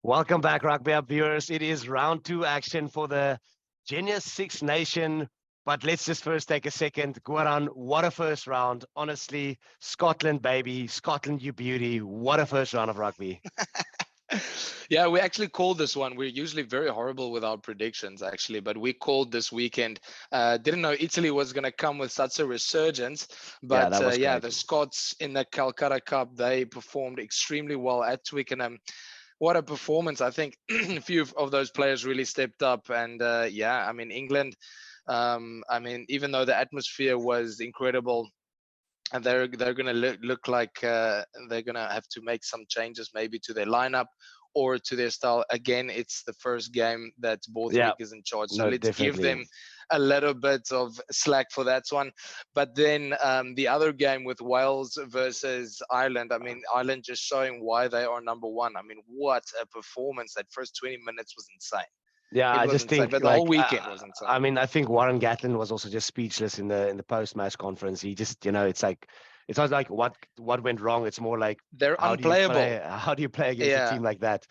Welcome back, Rugby Hub viewers. It is round 2 action for the Junior Six Nation. But let's just first take a second. Goran, what a first round. Honestly, Scotland, baby. Scotland, you beauty. What a first round of rugby. Yeah, we actually called this one. We're usually very horrible with our predictions, actually, but we called this weekend. Didn't know Italy was going to come with such a resurgence, Yeah, but that was yeah, great. the Scots in the Calcutta Cup, they performed extremely well at Twickenham. What a performance. I think a few of those players really stepped up. And yeah, I mean, England, even though the atmosphere was incredible, and they're going to look like they're going to have to make some changes maybe to their lineup or to their style. Again, it's the first game that Yeah, Borthwick is in charge, so no, let's give definitely. them a little bit of slack for that one. But then the other game with Wales versus Ireland, I mean, Ireland just showing why they are number one. I mean, what a performance. That first 20 minutes was insane. Yeah, It I was just insane, think but the whole like weekend was insane. I think Warren Gatlin was also just speechless in the post-match conference. He just, it's like it's not like what went wrong. It's more like They're how do you unplayable. play against a Yeah. team like that?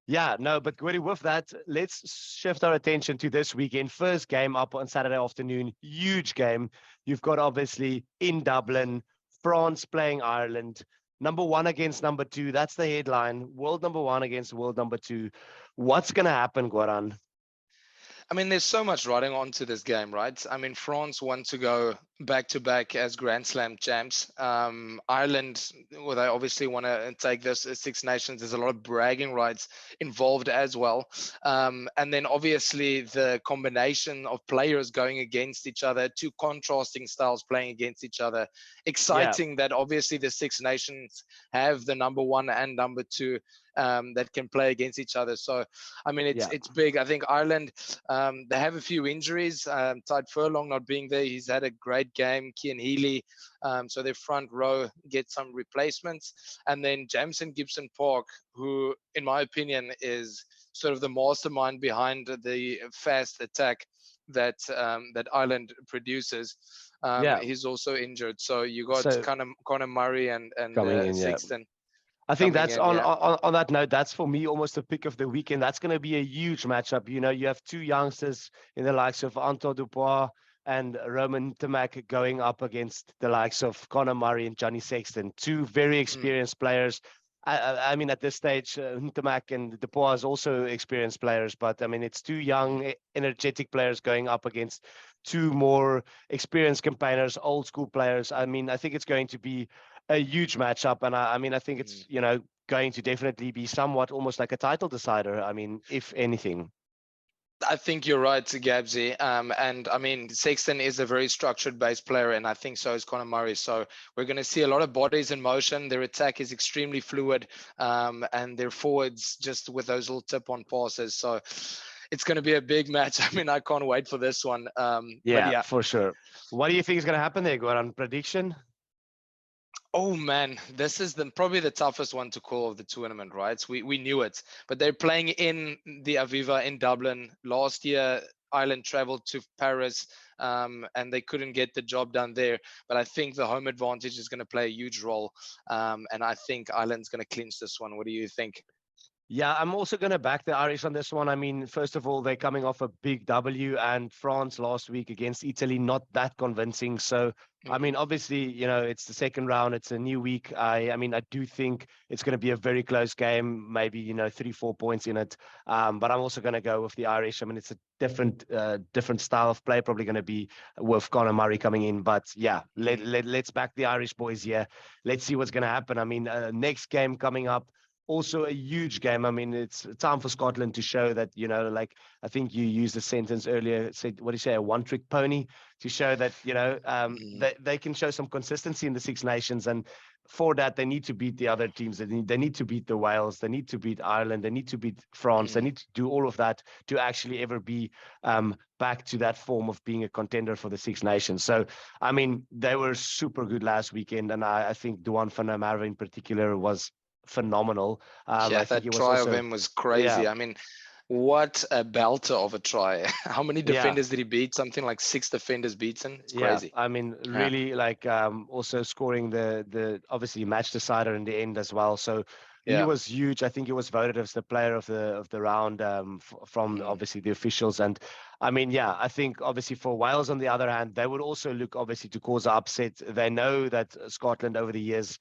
Yeah, no, but Gweri, with that, let's shift our attention to this weekend. First game up on Saturday afternoon, huge game. You've got obviously in Dublin, France playing Ireland, number 1 against number 2. That's the headline. World number 1 against world number 2. What's going to happen, Goran? I mean, there's so much riding onto this game, right? I mean, France want to go back to back as Grand Slam champs. Ireland, well, they obviously want to take this as Six Nations. There's a lot of bragging rights involved as well. And then obviously the combination of players going against each other, two contrasting styles playing against each other. Exciting that obviously the Six Nations have the number 1 and number 2 that can play against each other. So, I mean, it's big. I think Ireland, they have a few injuries. Tide Furlong not being there, he's had a great game. Cian Healy, so their front row get some replacements. And then Jameson Gibson Park, who, in my opinion, is sort of the mastermind behind the fast attack that Ireland produces. He's also injured. So you got So Conor Murray and coming in, Sexton. I think Coming that's in, yeah. on that note, that's for me almost a pick of the weekend. That's going to be a huge matchup. You have two youngsters in the likes of Anton Dubois and Roman Tamak going up against the likes of Conor Murray and Johnny Sexton, two very experienced players. I mean, at this stage, Tamak and Dubois is also experienced players, but I mean, it's two young, energetic players going up against two more experienced campaigners, old school players. I mean, I think it's going to be a huge matchup, and I mean, I think it's going to definitely be somewhat almost like a title decider. I mean, if anything. I think you're right, Gabsy. And I mean, Sexton is a very structured base player, and I think so is Conor Murray. So we're going to see a lot of bodies in motion. Their attack is extremely fluid, and their forwards just with those little tip-on passes. So it's going to be a big match. I mean, I can't wait for this one. But yeah, for sure. What do you think is going to happen there, Goran? Prediction? Oh man, this is probably the toughest one to call of the tournament, right? We knew it, but they're playing in the Aviva in Dublin. Last year, Ireland traveled to Paris, and they couldn't get the job done there. But I think the home advantage is going to play a huge role, and I think Ireland's going to clinch this one. What do you think? Yeah, I'm also going to back the Irish on this one. I mean, first of all, they're coming off a big W, and France last week against Italy, not that convincing. So, I mean, obviously, it's the second round. It's a new week. I mean, I do think it's going to be a very close game, maybe, 3-4 points in it. But I'm also going to go with the Irish. I mean, it's a different style of play, probably going to be with Conor Murray coming in. But yeah, let's back the Irish boys here. Let's see what's going to happen. I mean, next game coming up, also a huge game. I mean, it's time for Scotland to show that, like I think you used a sentence earlier, said, what do you say, a one-trick pony, to show that, they can show some consistency in the Six Nations. And for that, they need to beat the other teams. They need to beat the Wales. They need to beat Ireland. They need to beat France. They need to do all of that to actually ever be back to that form of being a contender for the Six Nations. So, I mean, they were super good last weekend. And I think Duan van der Merwe in particular was phenomenal. Yeah, I think that he was try also, of him was crazy. yeah, I mean, what a belter of a try. How many yeah, defenders did he beat? Something like 6 defenders beaten. It's yeah. crazy. I mean, Yeah. really, like also scoring the obviously match decider in the end as well. So He Yeah. was huge. I think he was voted as the player of the round from Mm. obviously the officials. And I mean, yeah, I think obviously for Wales on the other hand, they would also look obviously to cause an upset. They know that Scotland over the years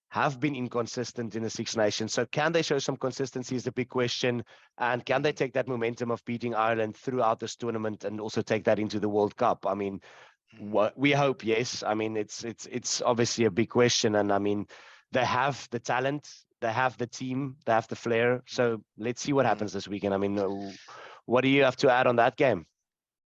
have been inconsistent in the Six Nations. So can they show some consistency is the big question. And can they Mm. take that momentum of beating Ireland throughout this tournament and also take that into the World Cup? I mean, we hope yes. I mean, it's obviously a big question. And I mean, they have the talent, they have the team, they have the flair. So let's see what Mm. happens this weekend. I mean, what do you have to add on that game?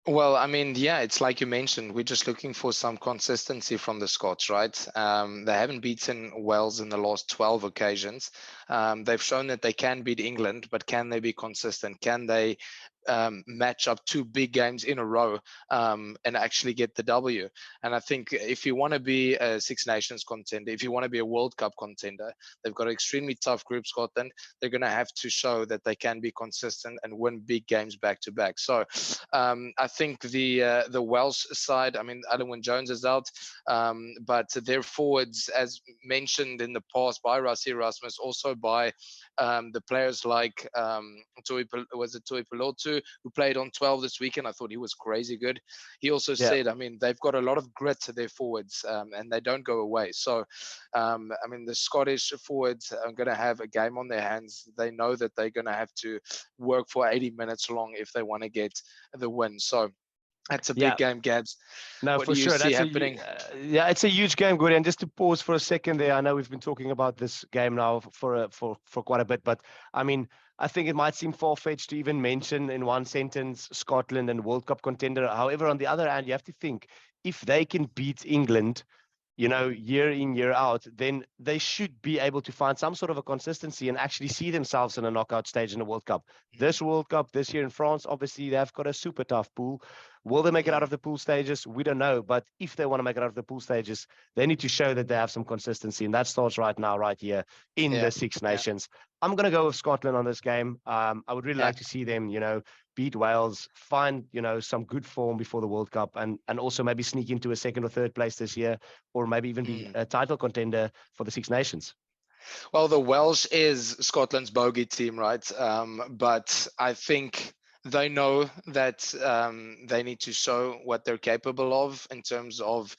Well, I mean, yeah, it's like you mentioned, we're just looking for some consistency from the Scots, right? They haven't beaten Wales in the last 12 occasions. They've shown that they can beat England, but can they be consistent? Can they match up two big games in a row and actually get the W? And I think if you want to be a Six Nations contender, if you want to be a World Cup contender, they've got an extremely tough group, Scotland. They're going to have to show that they can be consistent and win big games back to back. So I think the Welsh side, I mean, Alun Jones is out, but their forwards, as mentioned in the past by Rassie Erasmus, also by the players like Tui Pelotu, who played on 12 this weekend. I thought he was crazy good. He also Yeah. said, I mean, they've got a lot of grit to their forwards and they don't go away. So, I mean, the Scottish forwards are going to have a game on their hands. They know that they're going to have to work for 80 minutes long if they want to get the win. So that's a big Yeah. game, Gabs. No, What do for you sure. see That's happening? yeah, it's a huge game, Goody. And just to pause for a second there, I know we've been talking about this game now for quite a bit, but I mean, I think it might seem far-fetched to even mention in one sentence Scotland and World Cup contender. However, on the other hand, you have to think if they can beat England, year in, year out, then they should be able to find some sort of a consistency and actually see themselves in a knockout stage in the World Cup. This World Cup this year in France, obviously, they've got a super tough pool. Will they make it out of the pool stages? We don't know. But if they want to make it out of the pool stages, they need to show that they have some consistency. And that starts right now, right here in Yeah, the Six yeah, Nations. I'm going to go with Scotland on this game. I would really yeah. like to see them, beat Wales, find, some good form before the World Cup and also maybe sneak into a second or third place this year, or maybe even be Mm. a title contender for the Six Nations. Well, the Welsh is Scotland's bogey team, right? But I think they know that they need to show what they're capable of in terms of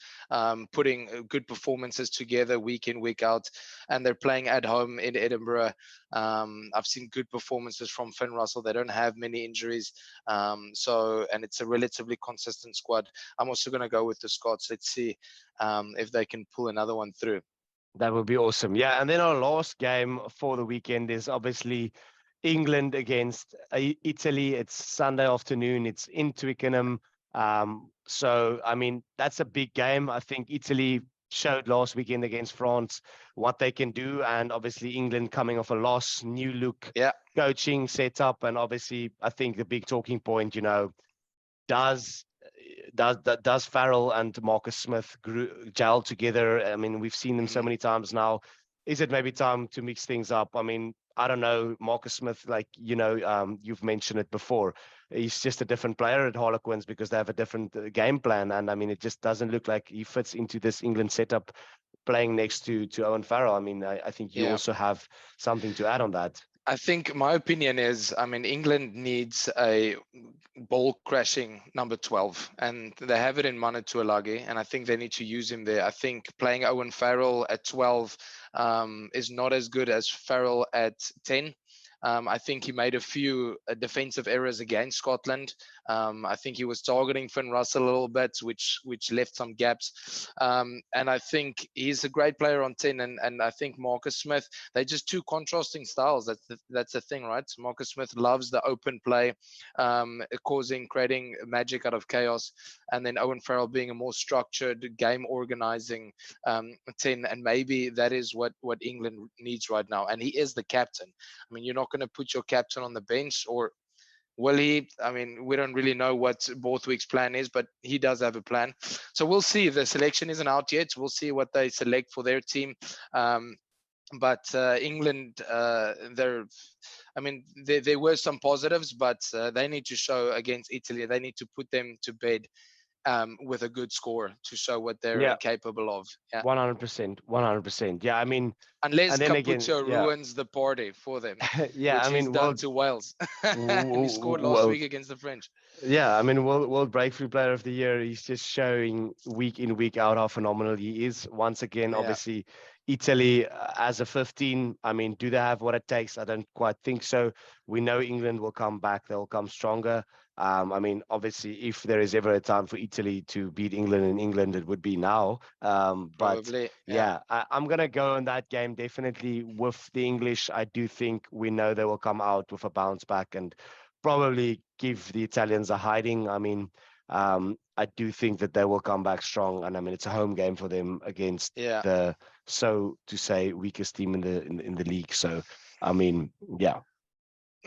putting good performances together week in, week out. And they're playing at home in Edinburgh. I've seen good performances from Finn Russell. They don't have many injuries. And it's a relatively consistent squad. I'm also going to go with the Scots. Let's see if they can pull another one through. That would be awesome. Yeah. And then our last game for the weekend is obviously England against Italy. It's Sunday afternoon. It's in Twickenham. So, I mean, that's a big game. I think Italy showed last weekend against France what they can do. And obviously, England coming off a loss, new look, Yeah. coaching setup. And obviously, I think the big talking point, does does Farrell and Marcus Smith gel together? I mean, we've seen them so Mm. many times now. Is it maybe time to mix things up? I mean, I don't know. Marcus Smith, like, you've mentioned it before. He's just a different player at Harlequins because they have a different game plan. And I mean, it just doesn't look like he fits into this England setup playing next to Owen Farrell. I mean, I think you Yeah. also have something to add on that. I think my opinion is, I mean, England needs a ball crashing number 12, and they have it in Manu Tuilagi, and I think they need to use him there. I think playing Owen Farrell at 12 is not as good as Farrell at 10. I think he made a few defensive errors against Scotland. I think he was targeting Finn Russell a little bit, which left some gaps. And I think he's a great player on 10. And I think Marcus Smith, they're just two contrasting styles. That's the thing, right? Marcus Smith loves the open play, creating magic out of chaos. And then Owen Farrell being a more structured, game organizing 10. And maybe that is what England needs right now. And he is the captain. I mean, you're not going to put your captain on the bench, or will he? I mean, we don't really know what Borthwick's plan is, but he does have a plan. So we'll see. The selection isn't out yet. We'll see what they select for their team. But England, I mean, there were some positives, but they need to show against Italy. They need to put them to bed. with a good score to show what they're Yeah, capable of. Yeah. 100%, 100%. Yeah, I mean, Unless and then again, Caputo yeah, ruins the party for them, yeah. I which he's mean, done world, to Wales. And he scored last world, week against the French. yeah. I mean, world breakthrough player of the year. He's just showing week in, week out how phenomenal he is. Once again, Yeah, obviously, Italy as a 15. I mean, do they have what it takes? I don't quite think so. We know England will come back. They'll come stronger. I mean, obviously, if there is ever a time for Italy to beat England in England, it would be now. But probably. Yeah. yeah, I'm going to go on that game definitely with the English. I do think we know they will come out with a bounce back and probably give the Italians a hiding. I mean, I do think that they will come back strong. And I mean, it's a home game for them against Yeah. the, so to say, weakest team in the league. So, I mean, yeah.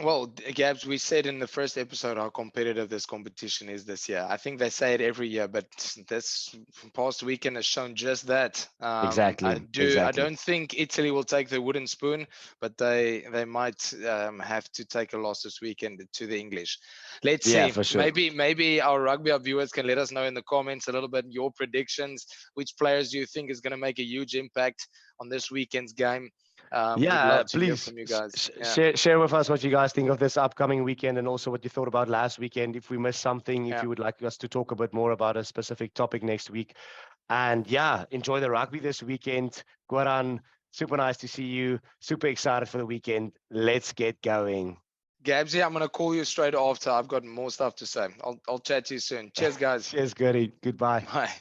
Well, Gabs, we said in the first episode how competitive this competition is this year. I think they say it every year, but this past weekend has shown just that. Exactly. I Exactly. don't think Italy will take the wooden spoon, but they might have to take a loss this weekend to the English. Let's Yeah, see. for sure. Maybe our Rugby Hub viewers can let us know in the comments a little bit your predictions. Which players do you think is going to make a huge impact on this weekend's game? We'd Yeah, love to hear please from you guys. Yeah. share with us what you guys think of this upcoming weekend and also what you thought about last weekend. If we missed something, if Yeah. you would like us to talk a bit more about a specific topic next week. And yeah, enjoy the rugby this weekend. Goran, super nice to see you. Super excited for the weekend. Let's get going. Gabsy, I'm gonna call you straight after. I've got more stuff to say. I'll chat to you soon. Cheers, guys. Cheers, Goody. Goodbye. Bye.